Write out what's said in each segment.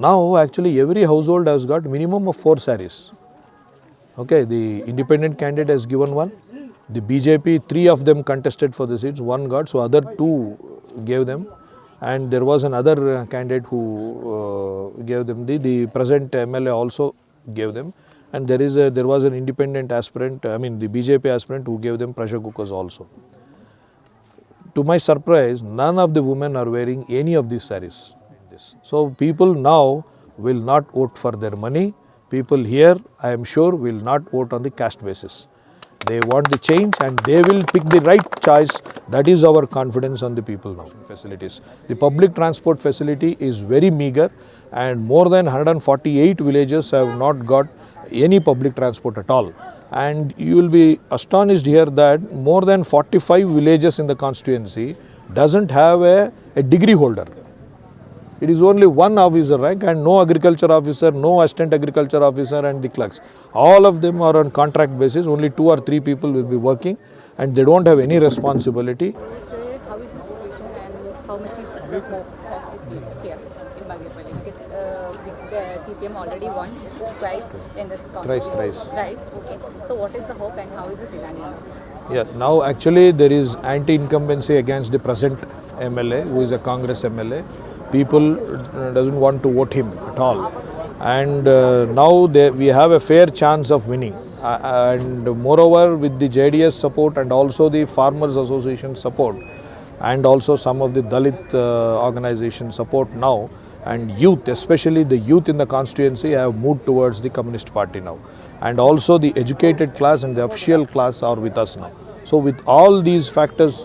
Now actually every household has got minimum of 4 sarees. Okay, the independent candidate has given one. The BJP, 3 of them contested for the seats, 1 got, so other 2 gave them. And there was another candidate who gave them. The present MLA also gave them. And there was an independent aspirant, the BJP aspirant who gave them pressure cookers also. To my surprise, none of the women are wearing any of these sarees. So people now will not vote for their money. People here, I am sure, will not vote on the caste basis. They want the change and they will pick the right choice. That is our confidence on the people now. Facilities. The public transport facility is very meager and more than 148 villages have not got any public transport at all. And you will be astonished here that more than 45 villages in the constituency doesn't have a degree holder. It is only 1 officer rank and no agriculture officer, no assistant agriculture officer and the clerks. All of them are on contract basis, only 2 or 3 people will be working and they don't have any responsibility. Sir, how is the situation and how much is the hope of CPM here in Bagepalli? Because the CPM already won twice in this constituency. Thrice. Okay. So what is the hope and how is the scenario? Yeah, now actually there is anti-incumbency against the present MLA who is a Congress MLA. People doesn't want to vote him at all. And now we have a fair chance of winning. And moreover with the JDS support and also the Farmers Association support and also some of the Dalit organization support now, and youth, especially the youth in the constituency, have moved towards the Communist Party now. And also the educated class and the official class are with us now. So with all these factors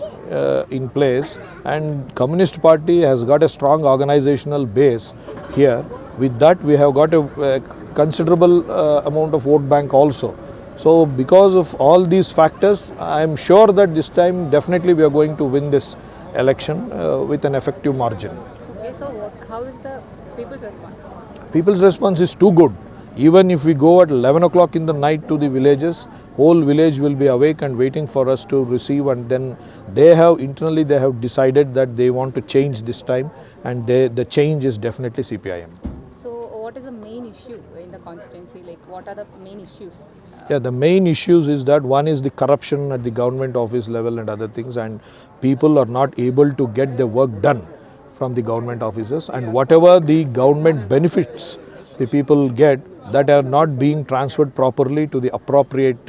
in place, and Communist Party has got a strong organizational base here. With that we have got a considerable amount of vote bank also. So because of all these factors, I am sure that this time definitely we are going to win this election with an effective margin. Okay, so how is the people's response? People's response is too good. Even if we go at 11 o'clock in the night to the villages, whole village will be awake and waiting for us to receive, and then they have internally decided that they want to change this time, and the change is definitely CPIM. So what is the main issue in the constituency? Like what are the main issues? Yeah, the main issues is that one is the corruption at the government office level and other things, and people are not able to get the work done from the government offices, and whatever the government benefits the people get, that are not being transferred properly to the appropriate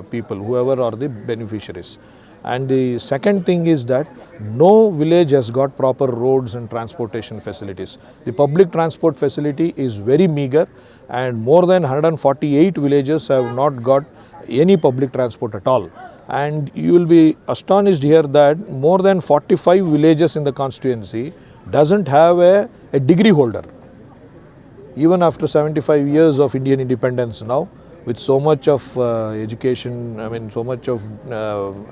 people, whoever are the beneficiaries. And the second thing is that no village has got proper roads and transportation facilities. The public transport facility is very meager and more than 148 villages have not got any public transport at all. And you will be astonished here that more than 45 villages in the constituency doesn't have a degree holder. Even after 75 years of Indian independence now, with so much of education, so much of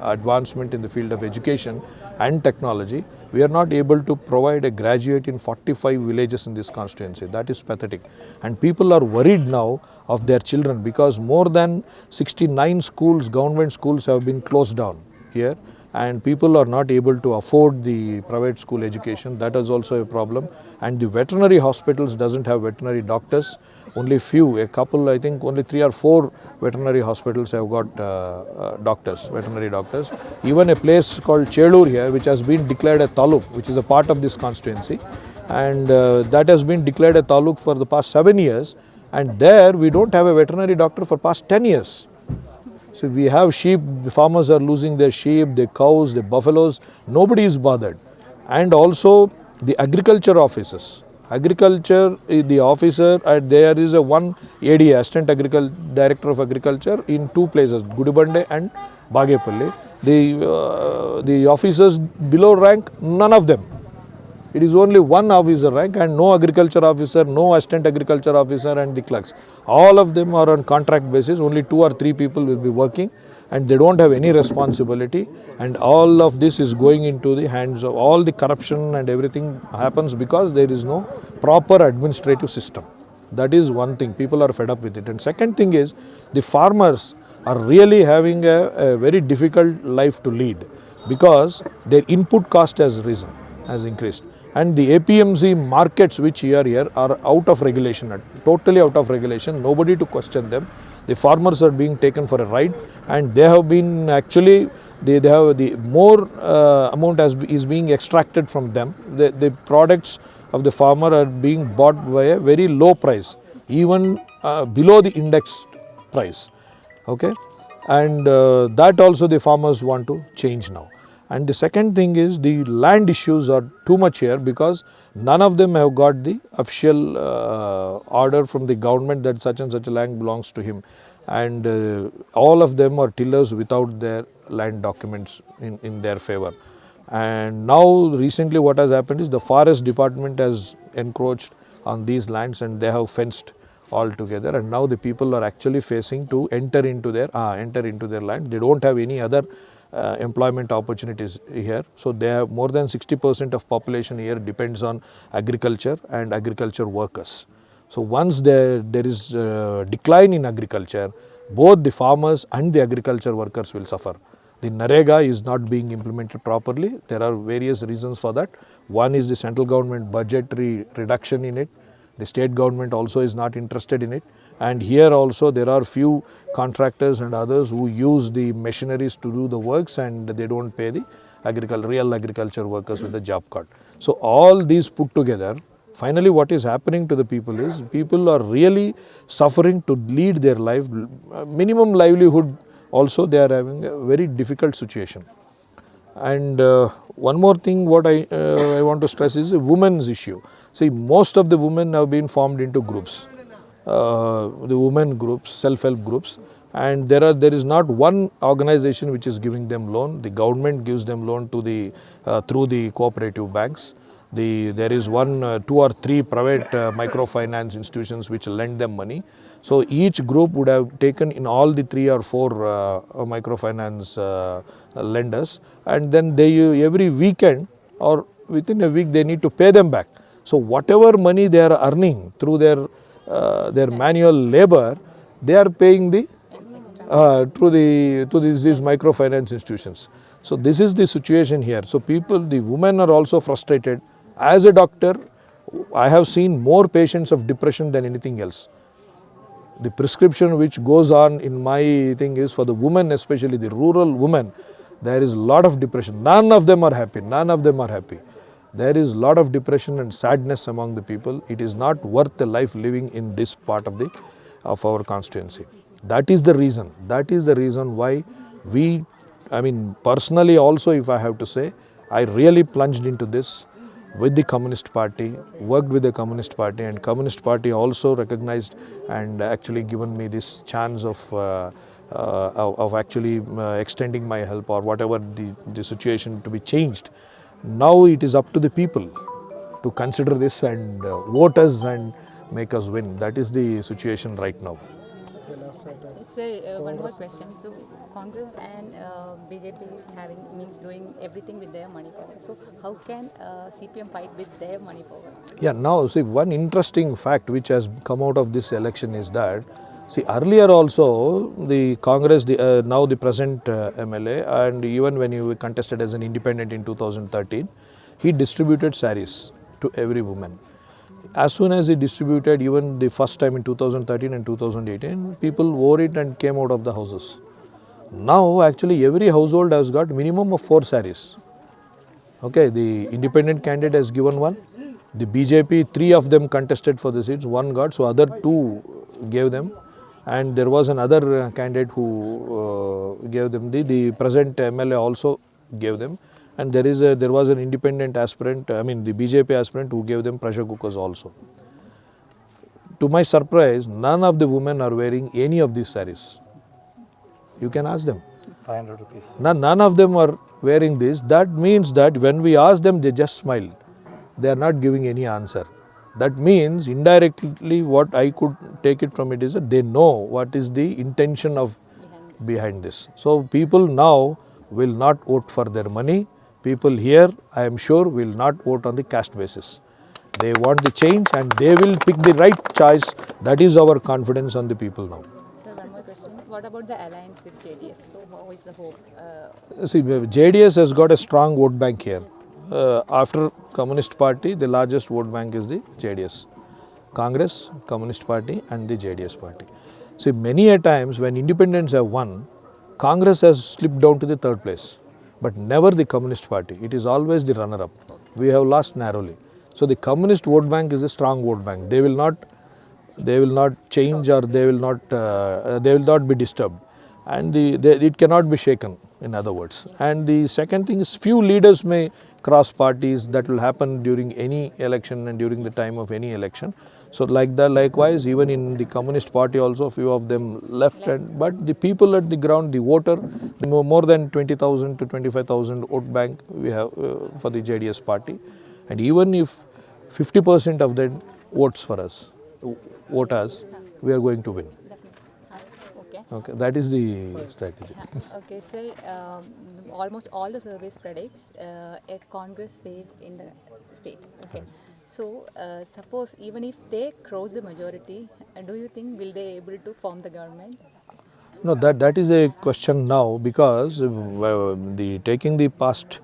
advancement in the field of education and technology, we are not able to provide a graduate in 45 villages in this constituency. That is pathetic. And people are worried now of their children because more than 69 schools, government schools have been closed down here. And people are not able to afford the private school education. That is also a problem. And the veterinary hospitals doesn't have veterinary doctors. Only a couple, I think only 3 or 4 veterinary hospitals have got veterinary doctors. Even a place called Chelur here, which has been declared a taluk, which is a part of this constituency. And that has been declared a taluk for the past 7 years. And there we don't have a veterinary doctor for past 10 years. So we have sheep, the farmers are losing their sheep, their cows, their buffaloes, nobody is bothered. And also the agriculture officers. Agriculture, the officer, there is a one AD, Assistant Director of Agriculture in 2 places, Gudibande and Bagepalli. The officers below rank, none of them. It is only 1 officer rank and no agriculture officer, no assistant agriculture officer and the clerks. All of them are on contract basis, only 2 or 3 people will be working and they don't have any responsibility, and all of this is going into the hands of all the corruption, and everything happens because there is no proper administrative system. That is one thing, people are fed up with it. And second thing is, the farmers are really having a very difficult life to lead because their input cost has increased. And the APMC markets which here are out of regulation, totally out of regulation, nobody to question them. The farmers are being taken for a ride, and they have been actually, they have the more amount is being extracted from them. The products of the farmer are being bought by a very low price, even below the index price. Okay, and that also the farmers want to change now. And the second thing is the land issues are too much here, because none of them have got the official order from the government that such and such a land belongs to him, and all of them are tillers without their land documents in their favor. And now recently what has happened is the forest department has encroached on these lands, and they have fenced altogether, and now the people are actually facing to enter into their land. They don't have any other employment opportunities here. So they have more than 60% of population here depends on agriculture and agriculture workers. So once there is decline in agriculture, both the farmers and the agriculture workers will suffer. The Narega is not being implemented properly. There are various reasons for that. One is the central government budgetary reduction in it. The state government also is not interested in it. And here also there are few contractors and others who use the machineries to do the works, and they don't pay the real agriculture workers with the job card. So all these put together, finally what is happening to the people is, people are really suffering to lead their life. Minimum livelihood also they are having a very difficult situation. And one more thing what I want to stress is the women's issue. See, most of the women have been formed into groups, the women groups, self-help groups, and there is not one organization which is giving them loan. The government gives them loan to the through the cooperative banks. There is two or three private microfinance institutions which lend them money. So each group would have taken in all the 3 or 4 microfinance lenders, and then they every weekend or within a week they need to pay them back. So whatever money they are earning through their manual labor, they are paying the through these microfinance institutions. So this is the situation here. So the women are also frustrated. As a doctor, I have seen more patients of depression than anything else. The prescription which goes on in my thing is for the women, especially the rural women, there is a lot of depression. None of them are happy. There is a lot of depression and sadness among the people. It is not worth the life living in this part of our constituency. That is the reason. That is the reason why personally also, if I have to say, I really plunged into this with the Communist Party, worked with the Communist Party, and Communist Party also recognized and actually given me this chance of actually extending my help or whatever the situation to be changed. Now it is up to the people to consider this and vote us and make us win. That is the situation right now. Sir, one more question. So Congress and BJP is doing everything with their money power. So how can CPM fight with their money power? Yeah, now see, one interesting fact which has come out of this election is that, see, earlier also the Congress, now the present MLA, and even when he contested as an independent in 2013, he distributed saris to every woman. As soon as he distributed, even the first time in 2013 and 2018, people wore it and came out of the houses. Now actually every household has got minimum of 4 saris. Okay, the independent candidate has given one. The BJP, 3 of them contested for the seats, 1 got, so other 2 gave them. And there was another candidate who gave them, the present MLA also gave them. And there was an independent aspirant, the BJP aspirant who gave them pressure cookers also. To my surprise, none of the women are wearing any of these saris. You can ask them. 500 rupees. None of them are wearing this. That means that when we ask them, they just smile. They are not giving any answer. That means indirectly what I could take it from it is that they know what is the intention of behind this. So people now will not vote for their money. People here, I am sure, will not vote on the caste basis. They want the change and they will pick the right choice. That is our confidence on the people now. Sir, one more question. What about the alliance with JDS? So how is the hope? See, JDS has got a strong vote bank here. after Communist Party, the largest vote bank is the JDS. Congress, Communist Party and the JDS party. See, many a times when independents have won, Congress has slipped down to the third place, but never the Communist Party. It is always the runner-up. We have lost narrowly. So the Communist vote bank is a strong vote bank. They will not change, or they will not be disturbed, and it cannot be shaken, in other words. And the second thing is, few leaders may cross parties. That will happen during any election and during the time of any election. So likewise, even in the Communist Party also, few of them left, but the people at the ground, the voter, more than 20,000 to 25,000 vote bank we have for the JDS party, and even if 50% of them votes for us, vote us, we are going to win. Okay, that is the strategy. Okay, sir. Almost all the surveys predicts a Congress wave in the state. Okay, so suppose even if they cross the majority, do you think will they able to form the government? No, that is a question now, because taking the past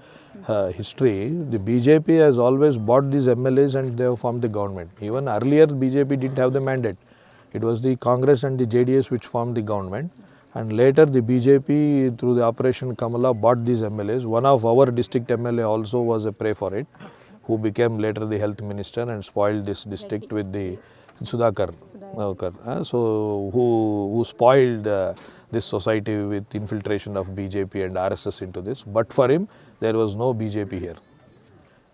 history, the BJP has always bought these MLAs and they have formed the government. Even earlier, BJP didn't have the mandate. It was the Congress and the JDS which formed the government, and later the BJP through the Operation Kamala bought these MLAs. One of our district MLA also was a prey for it, who became later the health minister and spoiled this district with the Sudhakar. So who spoiled this society with infiltration of BJP and RSS into this. But for him, there was no BJP here.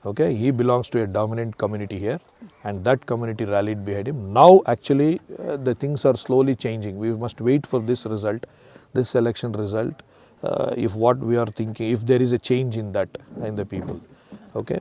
Okay, he belongs to a dominant community here, and that community rallied behind him. Now actually the things are slowly changing. We must wait for this result, this election result, if what we are thinking, if there is a change in that, in the people. Okay.